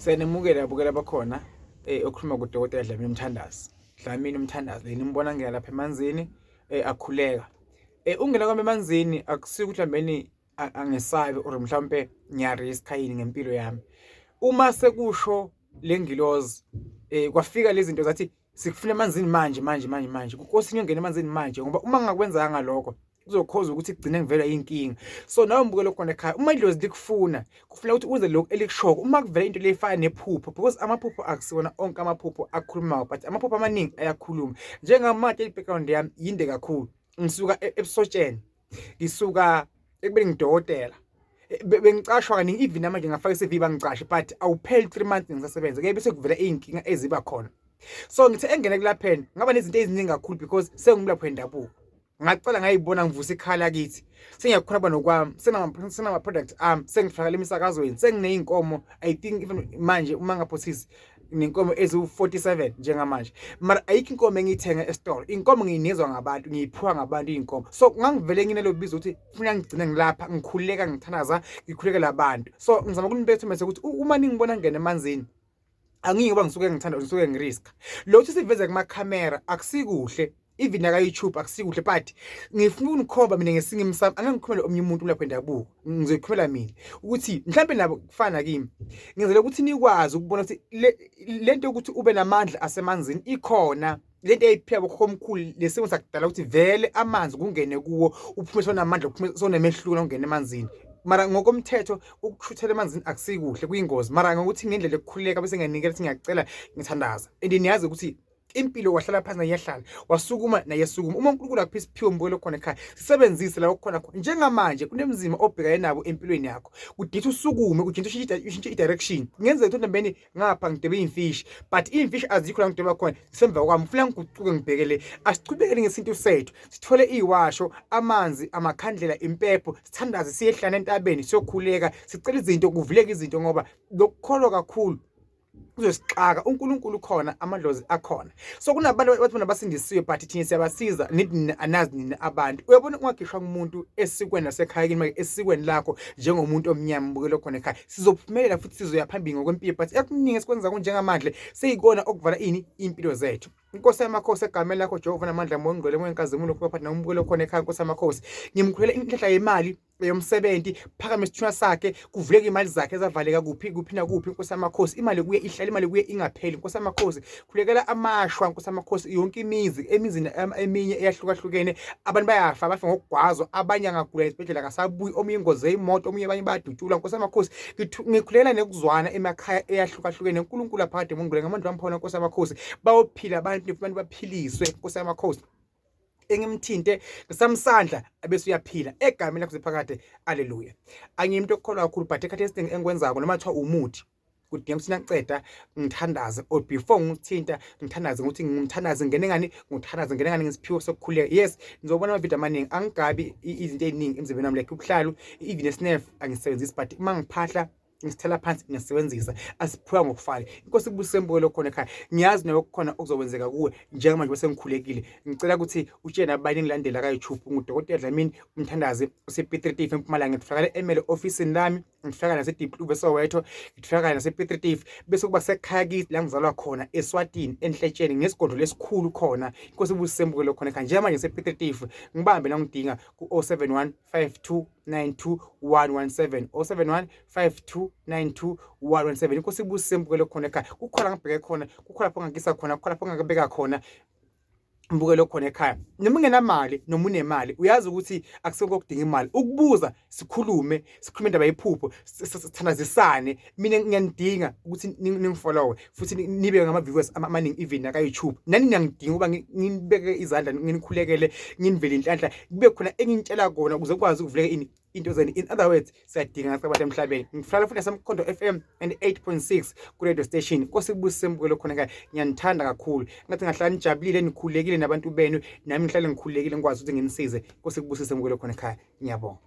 Siyanemukela abukela bakhona okhuluma kudokotela Dlamini Mthandazi. Dlamini Mthandazi le nimbona ngeke lapha emanzini akhuleka. Ungena kwami emanzini akusiki ukuthi mhlawumbe angesabi or mhlawumbe ngiyariska yini ngempilo yami. Uma sekusho lengilozi kwafika lezi zinto zathi sikufuna emanzini manje kukosi ngene emanzini manje ngoba uma ngakwenza ngalokho kuzokhoza ukuthi kugcine ngivela inkinga. So nawe mbukelo khona ekhaya uma idlozi likufuna kufanele ukuthi uze lokho elikushoko uma kuvela into lefana nephupho because amaphupho akusiwona onke amaphupho akhulumayo but amaphupho amaningi ayakhuluma. Njengamanje i-background yami yinde kakhulu. Ngisuka ebusotsheni, ngisuka ekubeni ngidokotela. Bengicashwa kaningi even manje ngafaka iCV bangicashe but awupheli 3 months ngisasebenza ke bese kuvela inkinga eziba khona. So ngithe engene kulapheni ngaba nezinto eziningi kakhulu because sengumlaphi wendabuko. Ngaqala ngayibona ngivusa ikhala kithi sengiyakhona banokwami senama product sengifakela emisakazweni sengineyinkomo I think even manje uma ngaphothisi nenkomo ezu47 njengamanje mara ayikho inkomo engiyithenga estore inkomo ngiyinizwa ngabantu ngiyiphuwa ngabantu inkomo so ngangivele nginelo bizo ukuthi ufuna ngigcine ngilapha ngikhuleka ngithandaza ngikhuleka labantu so ngizama ukunibetha mase ukuthi uma ningibona ngene emanzini angiyoba ngisuke ngithanda ngisuke ngirisk lo ukuthi siveze kuma camera akusikuhle even aka YouTube akusikuhle but ngifuna ukunikhomba mina ngesinye imsamo angangikhomela omnye umuntu lapha endabuko ngizoyikhomela mina ukuthi mhlambe nabo kufana kimi ngizele ukuthi nikwazi ukubona ukuthi lento ukuthi ube namandla asemanzini ikhona lento eyipheka bokhomkhulu lesimo sakudala ukuthi vele amanzi kungene kuwo uphume sonamandla uphume sonemehlula ungene emanzini mara ngokomthetho ukukhuthela emanzini akusikuhle kuyingozi mara ngokuthi ngendlela ekukhuleka bese ngiyanikela ukuthi ngiyacela ngithandaza and niyazi ukuthi impilo wahlala phansi nayehlala wasukuma nayesukuma uma uNkulunkulu akuphi isiphiwo mbukelo khona ekhaya sisebenzise la okukhona khona njengamanje kunemzima obhekayo nabo empilweni yakho kuditha usukume kudinta ushintshe i-direction ngenzeka ukuthi mbeni ngapha ngidebe imfish but imfish azikho la ngideba khona semva kwami ufuna ngiguquke ngibhekele asichubekele ngesinto sethu sithole iwasho amanzi amakhandlela impepho sithandaze siyehlana entabeni siyokhuleka sicela izinto kuvuleka izinto ngoba lokukholwa kakhulu uzosixaka uNkulunkulu khona amadlozi akhona so kunabantu bathi bona basindisiwe but thina siyabasiza nithi anazi nina abantu uyabona ungagishwa kumuntu esikweni lasekhaya kini manje esikweni lakho njengomuntu omnyama mbukelo khona ekhaya sizophumelela futhi sizoya phambili ngokwempilo but ekuningi esikwenza kunjengamandla seyikona okuvala ini impilo zethu Inkosi yamakhosi egameni lakho Jehova namandla mongcwele mwenkazimulo kuphatha nombukelo khona ekhaya Inkosi yamakhosi ngimkhulela inhlela yemali yomsebenzi phakame isithunywa sakhe kuvuleka imali zakhe ezavaleka kuphi na kuphi Inkosi yamakhosi imali kuye ihlala imali kuye ingapheli Inkosi yamakhosi khulekela amashwa Inkosi yamakhosi yonke emizini eminye eyahlukahlukene abantu bayafa bafa ngokugwazwa abanye angagula esibhedlela kasabuyi omunye ingozi yemoto omunye abanye bayadutshula Inkosi yamakhosi ngikhulela nekuzwana emakhaya eyahlukahlukene uNkulunkulu aphakade mongcwele ngamandla wamphona Inkosi yamakhosi bayophila abantu baphiliswe Inkosi yamakhosi engimthinte ngesamsandla abese uyaphila egameni lakho ziphakade haleluya angiyimuntu okholwa kakhulu but ekhathi esidingi engikwenzako noma kuthiwa umuthi kudinga ukuthi naceda ngithandaze or before ngithinta ngithandaze ukuthi ngimthandaze ngene ngani ngithandaze ngene ngani ngesiphiwo sokukhuleka yes ngizobona amavideo amaningi angigabi izinto eziningi emzimbeni wami like ubuhlalu even esnef angisebenzisi but uma ngiphahla ngisithela phansi ngisebenzisa asiphiwa ngokufana Inkosi kubusise mbukelo khona ekhaya ngiyazi nawe kukhona okuzokwenzeka kuwe njengamanje bese ngikhulekile ngicela ukuthi utshele nabanye ngilandela ka YouTube ngudokotela Dlamini Mthandazi usePitritif eMpumalanga ngitfakala emele office lami ngifaka nase Diplube Soweto ngifaka nase Pitritif bese kuba sekhaya kithi la ngizalwa khona eSwatini enhletsheni ngesigodlo lesikhulu khona Inkosi kubusise mbukelo khona ekhaya njengamanje sePitritif ngibambe la ngidinga ku 0715292117 0715292117 Inkosi ibusise mbukelo khona ekhaya kukhona ngibheke khona kukhona lapho ngangisa khona kukhona lapho ngabeka khona mbukelo khona ekhaya noma ungenamali noma unemali uyazi ukuthi akusekho ukudinga imali ukubuza sikhulume indaba yephupho sithandazisane mina ngiyanidinga ukuthi ningifollow futhi nibe ngama viewers amaningi even aka YouTube nani ngiyangidinga uba nginibeke izandla nginikhulekele nginivele inhlanhla kube khona engintshela kona ukuze ukwazi ukuvuleka into zeni in other words siyadinga ngasabantu emhlabeni ngifala futhi nasemkhondo FM and 8.6 ku radio station Inkosi kubusise mbukelo khona ekhaya ngiyanithanda kakhulu ngathi ngahlala nijabulile nikhulekile nabantu benu nami ngihlale ngikhulekile ngikwazi ukuthi nginisize Inkosi kubusise mbukelo khona ekhaya ngiyabonga